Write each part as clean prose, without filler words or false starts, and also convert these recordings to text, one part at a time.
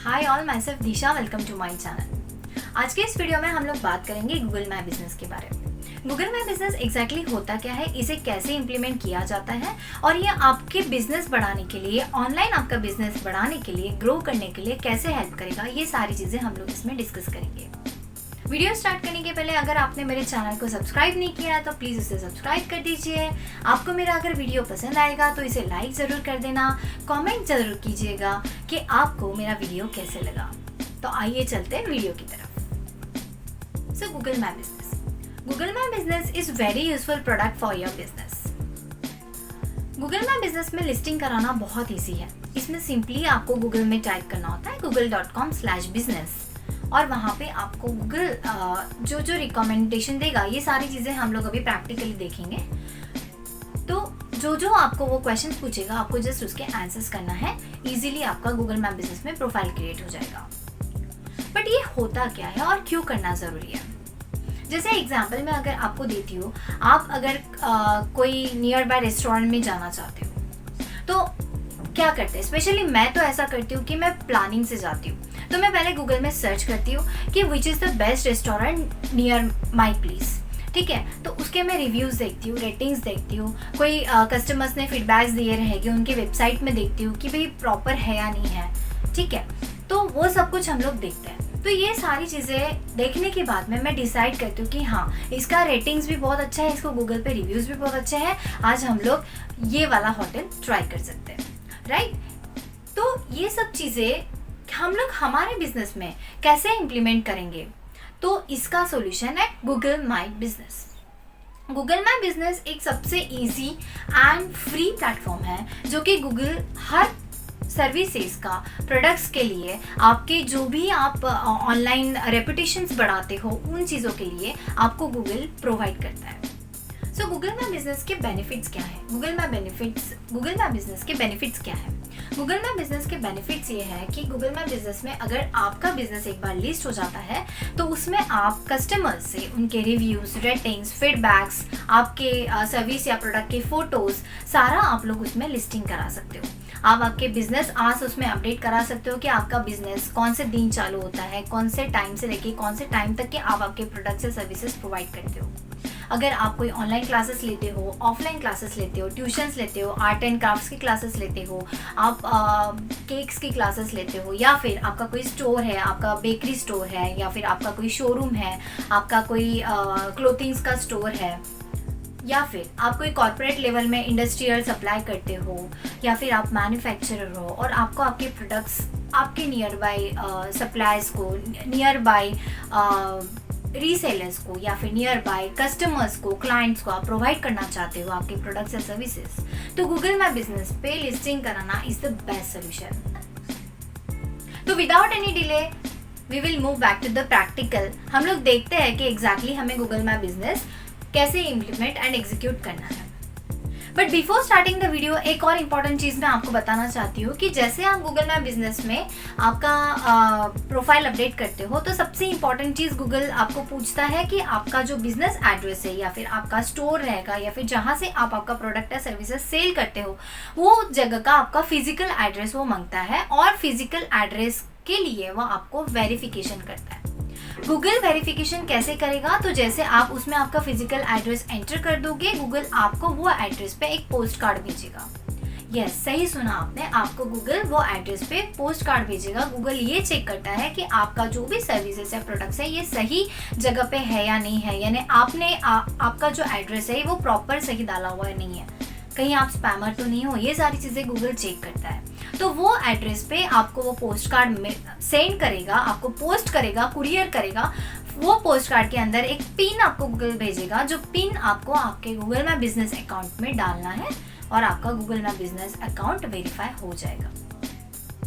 Hi all, myself Disha, welcome to my channel. आज के इस वीडियो में हम लोग बात करेंगे गूगल माई बिजनेस के बारे में। गूगल माई बिजनेस एग्जैक्टली होता क्या है, इसे कैसे इम्प्लीमेंट किया जाता है और ये आपके बिजनेस बढ़ाने के लिए, ऑनलाइन आपका बिजनेस बढ़ाने के लिए, ग्रो करने के लिए कैसे हेल्प करेगा, ये सारी चीज़ें हम लोग इसमें डिस्कस करेंगे। वीडियो स्टार्ट करने के पहले अगर आपने मेरे चैनल को सब्सक्राइब नहीं किया है तो प्लीज़ इसे सब्सक्राइब कर दीजिए। आपको मेरा अगर वीडियो पसंद आएगा तो इसे लाइक ज़रूर कर देना, कमेंट ज़रूर कीजिएगा कि आपको मेरा वीडियो कैसे लगा। तो आइए चलते हैं वीडियो की तरफ। सो Google my business is very useful product for your business. Google my business में लिस्टिंग कराना बहुत ईजी है। इसमें सिंपली आपको गूगल में टाइप करना होता है google.com/business और वहाँ पे आपको गूगल जो रिकमेंडेशन देगा, ये सारी चीज़ें हम लोग अभी प्रैक्टिकली देखेंगे। तो जो आपको वो क्वेश्चन पूछेगा, आपको जस्ट उसके आंसर्स करना है। इजीली आपका गूगल मैप बिजनेस में प्रोफाइल क्रिएट हो जाएगा। बट ये होता क्या है और क्यों करना ज़रूरी है? जैसे एग्जाम्पल में अगर आपको देती हूँ, आप अगर कोई नियर बाय रेस्टोरेंट में जाना चाहते हो तो क्या करते हैं, स्पेशली मैं तो ऐसा करती हूँ कि मैं प्लानिंग से जाती हूँ। तो मैं पहले गूगल में सर्च करती हूँ कि which is the best restaurant near my place. ठीक है, तो उसके मैं रिव्यूज़ देखती हूँ, रेटिंग्स देखती हूँ, कोई कस्टमर्स ने फीडबैक्स दिए रहेंगे, उनकी वेबसाइट में देखती हूँ कि भाई प्रॉपर है या नहीं है। ठीक है, तो वो सब कुछ हम लोग देखते हैं। तो ये सारी चीज़ें देखने के बाद में मैं डिसाइड करती हूँ कि हाँ, इसका रेटिंग्स भी बहुत अच्छा है, इसको गूगल पे रिव्यूज़ भी बहुत अच्छे हैं, आज हम लोग ये वाला होटल ट्राई कर सकते हैं। राइट, तो ये सब चीज़ें हम लोग हमारे बिजनेस में कैसे इम्प्लीमेंट करेंगे? तो इसका सॉल्यूशन है Google my business. Google my business एक सबसे इजी एंड फ्री प्लेटफॉर्म है जो कि गूगल हर सर्विसेज का, प्रोडक्ट्स के लिए, आपके जो भी आप ऑनलाइन रेपुटेशंस बढ़ाते हो, उन चीज़ों के लिए आपको गूगल प्रोवाइड करता है। सो गूगल माई बिजनेस के बेनिफिट्स क्या है? गूगल माई बिजनेस के बेनिफिट्स क्या है? गूगल माई बिजनेस के बेनिफिट्स ये है कि गूगल माई बिजनेस में अगर आपका बिजनेस एक बार लिस्ट हो जाता है तो उसमें आप कस्टमर्स से उनके रिव्यूज़, रेटिंग्स, फीडबैक्स, आपके सर्विस या प्रोडक्ट के फ़ोटोज़, सारा आप लोग उसमें लिस्टिंग करा सकते हो। आप आपके बिजनेस आज उसमें अपडेट करा सकते हो कि आपका बिजनेस कौन से दिन चालू होता है, कौन से टाइम से लेके कौन से टाइम तक के आप आपके प्रोडक्ट्स या सर्विसेज प्रोवाइड करते हो। अगर आप कोई ऑनलाइन क्लासेस लेते हो, ऑफलाइन क्लासेस लेते हो, ट्यूशन्स लेते हो, आर्ट एंड क्राफ्ट्स की क्लासेस लेते हो, आप केक्स की क्लासेस लेते हो, या फिर आपका कोई स्टोर है, आपका बेकरी स्टोर है, या फिर आपका कोई शोरूम है, आपका कोई क्लोथिंग्स का स्टोर है, या फिर आप कोई कॉर्पोरेट लेवल में इंडस्ट्रियल सप्लाई करते हो, या फिर आप मैन्युफैक्चरर हो और आपको आपके प्रोडक्ट्स आपके नियर बाय सप्लायर्स को, नियर बाय रीसेलर्स को, या फिर नियर बाय कस्टमर्स को, क्लाइंट्स को आप प्रोवाइड करना चाहते हो आपके प्रोडक्ट्स या सर्विसेज, तो गूगल माई बिजनेस पे लिस्टिंग कराना इज द बेस्ट सोल्यूशन। तो without any delay we will move back to the practical. हम लोग देखते हैं कि एग्जैक्टली हमें गूगल माई बिजनेस कैसे इम्प्लीमेंट एंड एग्जीक्यूट करना है। But before starting the video, एक और इम्पॉर्टेंट चीज़ मैं आपको बताना चाहती हूँ कि जैसे आप गूगल मैप बिजनेस में आपका प्रोफाइल अपडेट करते हो तो सबसे इम्पॉर्टेंट चीज़ गूगल आपको पूछता है कि आपका जो बिजनेस एड्रेस है, या फिर आपका स्टोर रहेगा, या फिर जहाँ से आप आपका प्रोडक्ट या सर्विसेज सेल करते हो, वो जगह का आपका फिजिकल एड्रेस वो मांगता है, और फिजिकल एड्रेस के लिए वो आपको वेरिफिकेशन करता है। गूगल वेरिफिकेशन कैसे करेगा? तो जैसे आप उसमें आपका फिजिकल एड्रेस एंटर कर दोगे, गूगल आपको वो एड्रेस पे एक पोस्ट कार्ड भेजेगा। यस, सही सुना आपने, आपको गूगल वो एड्रेस पे पोस्ट कार्ड भेजेगा। गूगल ये चेक करता है कि आपका जो भी सर्विसेज या प्रोडक्ट्स है ये सही जगह पे है या नहीं है, यानी आपने आपका जो एड्रेस है वो प्रॉपर सही डाला हुआ नहीं है, कहीं आप स्पैमर तो नहीं हो, ये सारी चीज़ें गूगल चेक करता है। तो वो एड्रेस पे आपको वो पोस्ट कार्ड सेंड करेगा, आपको पोस्ट करेगा, कुरियर करेगा। वो पोस्ट कार्ड के अंदर एक पिन आपको गूगल भेजेगा, जो पिन आपको आपके गूगल मैप बिजनेस अकाउंट में डालना है और आपका Google map business account verify हो जाएगा।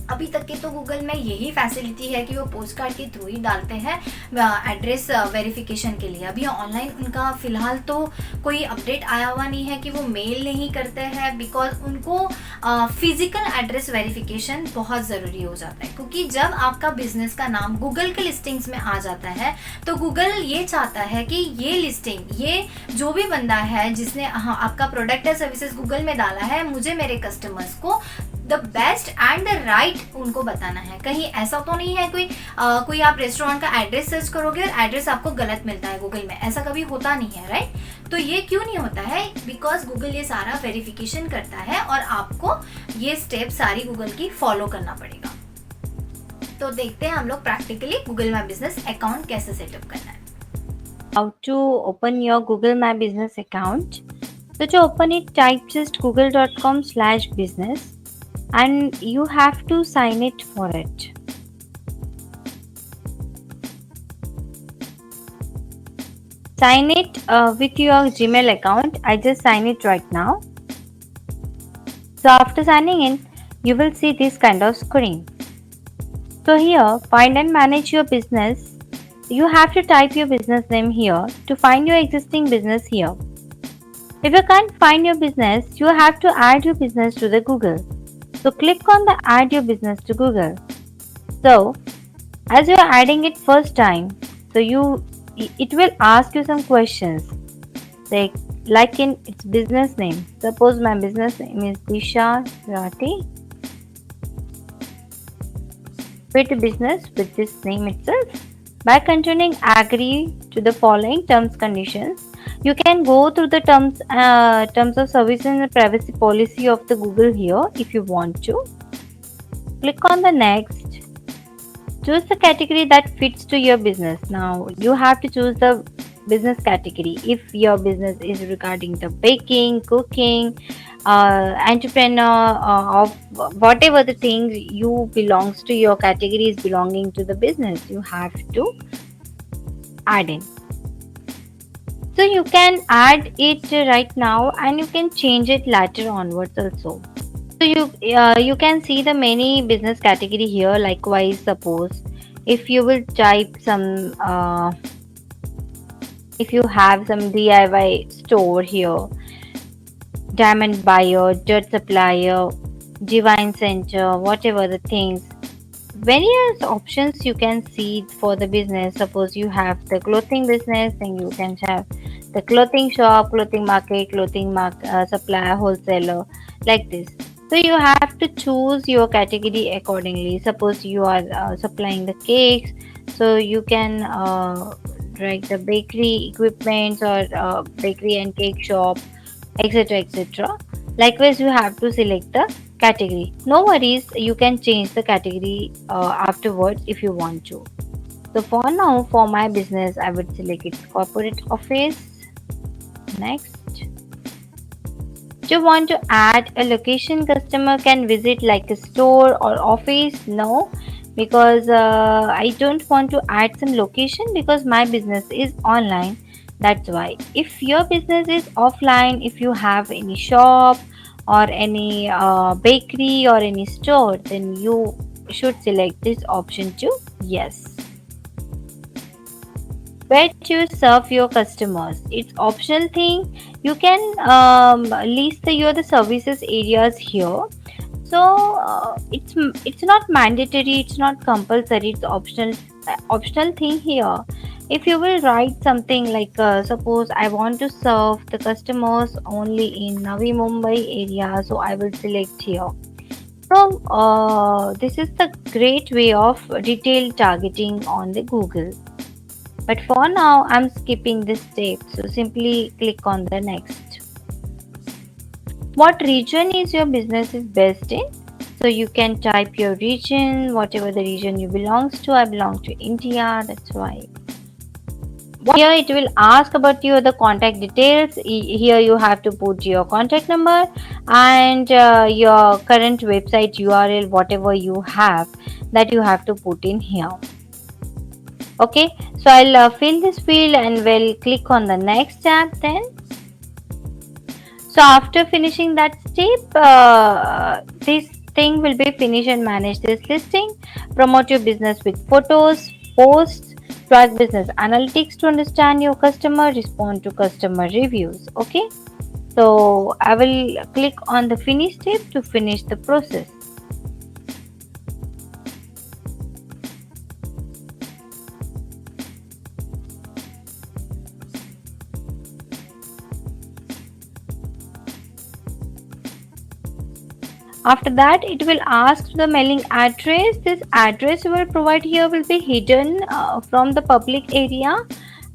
अभी तक के तो गूगल में यही फैसिलिटी है कि वो पोस्ट कार्ड के थ्रू ही डालते हैं एड्रेस वेरिफिकेशन के लिए। अभी ऑनलाइन उनका फ़िलहाल तो कोई अपडेट आया हुआ नहीं है कि वो मेल नहीं करते हैं, बिकॉज उनको फिजिकल एड्रेस वेरिफिकेशन बहुत ज़रूरी हो जाता है। क्योंकि जब आपका बिजनेस का नाम गूगल के लिस्टिंग्स में आ जाता है तो गूगल ये चाहता है कि ये लिस्टिंग, ये जो भी बंदा है जिसने आपका प्रोडक्ट या सर्विसेज गूगल में डाला है, मुझे मेरे कस्टमर्स को the best and the right उनको बताना है। कहीं ऐसा तो नहीं है कोई आप रेस्टोरेंट का एड्रेस सर्च करोगे और एड्रेस आपको गलत मिलता है गूगल में, ऐसा कभी होता नहीं है, राइट। तो ये क्यों नहीं होता है? बिकॉज गूगल ये सारा वेरिफिकेशन करता है और आपको ये स्टेप सारी गूगल की फॉलो करना पड़ेगा। तो देखते हैं हम लोग practically Google my business account कैसे सेटअप करना है। How to open your Google My Business account. So to open it, type just google.com/business and you have to sign it for it. Sign it with your Gmail account. I just sign it right now. So after signing in, you will see this kind of screen. So here, find and manage your business. You have to type your business name here to find your existing business here. If you can't find your business, you have to add your business to the Google. So click on the add your business to Google. So as you are adding it first time, so it will ask you some questions like in its business name. Suppose my business name is Disha Rati. Create a business with this name itself. By continuing agree to the following terms conditions, you can go through the terms of service and the privacy policy of the Google here if you want to. Click on the next. Choose the category that fits to your business. Now you have to choose the business category. If your business is regarding the baking, cooking, entrepreneur, of whatever the things you belongs to, your category is belonging to the business, you have to add in. So you can add it right now and you can change it later onwards also. So you can see the many business category here. Likewise, suppose if you will type some if you have some DIY store here, diamond buyer, dirt supplier, divine center, whatever the things, various options you can see for the business. Suppose you have the clothing business, then you can have the clothing shop, clothing market, supplier, wholesaler, like this. So you have to choose your category accordingly. Suppose you are supplying the cakes, so you can write the bakery equipments or bakery and cake shop, etc., etc. Likewise, you have to select the category. No worries, you can change the category afterwards if you want to. So for now, for my business, I would select it corporate office. Next. Do you want to add a location customer can visit like a store or office? No, because I don't want to add some location because my business is online. That's why. If your business is offline, if you have any shop or any bakery or any store, then you should select this option too. Yes. Where to serve your customers? It's optional thing. You can list the services areas here. So it's not mandatory, it's not compulsory, it's optional thing here. If you will write something like suppose I want to serve the customers only in Navi Mumbai area, so I will select here. So this is the great way of detailed targeting on the Google. But for now, I'm skipping this step. So simply click on the next. What region is your business is based in? So you can type your region, whatever the region you belongs to. I belong to India, that's why. Here it will ask about the contact details. Here you have to put your contact number and your current website URL, whatever you have, that you have to put in here. Okay, so I'll fill this field and we'll click on the next tab then. So after finishing that step, this thing will be finished and manage this listing. Promote your business with photos, posts, track business analytics to understand your customer, respond to customer reviews. Okay, so I will click on the finish step to finish the process. After that, it will ask the mailing address. This address you will provide here will be hidden from the public area,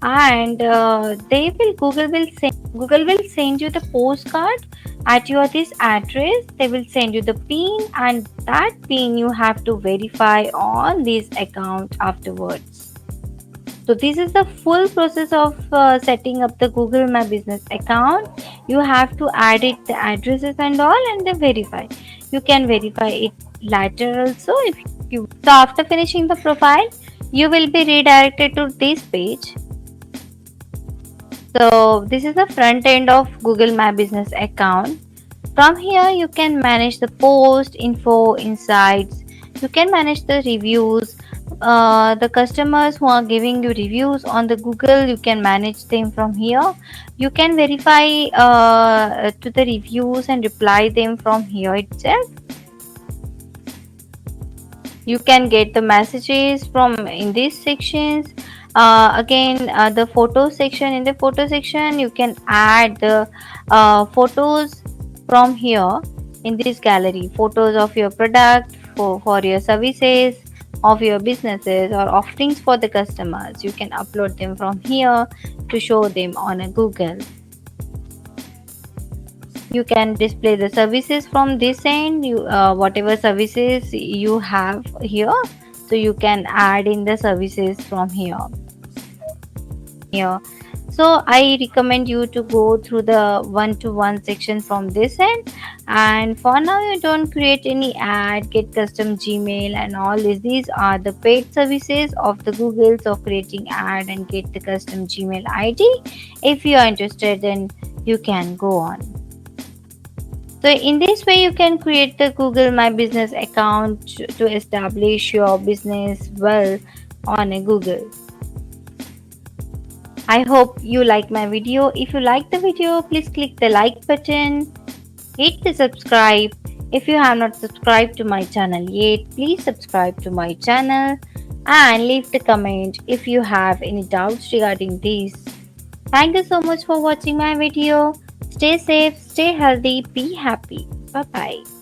and they will Google will send you the postcard at your this address. They will send you the pin, and that pin you have to verify on this account afterwards. So this is the full process of setting up the Google My Business account. You have to add it the addresses and all, and then verify. You can verify it later also if you. So after finishing the profile, you will be redirected to this page. So this is the front end of Google My Business account. From here, you can manage the post, info, insights. You can manage the reviews. The customers who are giving you reviews on the Google, you can manage them from here. You can verify to the reviews and reply them from here itself. You can get the messages from in these sections. Again, the photo section. In the photo section, you can add the photos from here in this gallery. Photos of your product, for your services, of your businesses or offerings for the customers. You can upload them from here to show them on a Google. You can display the services from this end. You whatever services you have here, so you can add in the services from here. So I recommend you to go through the one-to-one section from this end, and for now you don't create any ad, get custom Gmail and all this. These are the paid services of the Google, so creating ad and get the custom Gmail ID. If you are interested, then you can go on. So in this way, you can create the Google My Business account to establish your business well on a Google. I hope you like my video. If you like the video, please click the like button, hit the subscribe. If you have not subscribed to my channel yet, please subscribe to my channel and leave the comment if you have any doubts regarding this. Thank you so much for watching my video. Stay safe, stay healthy, be happy. Bye bye.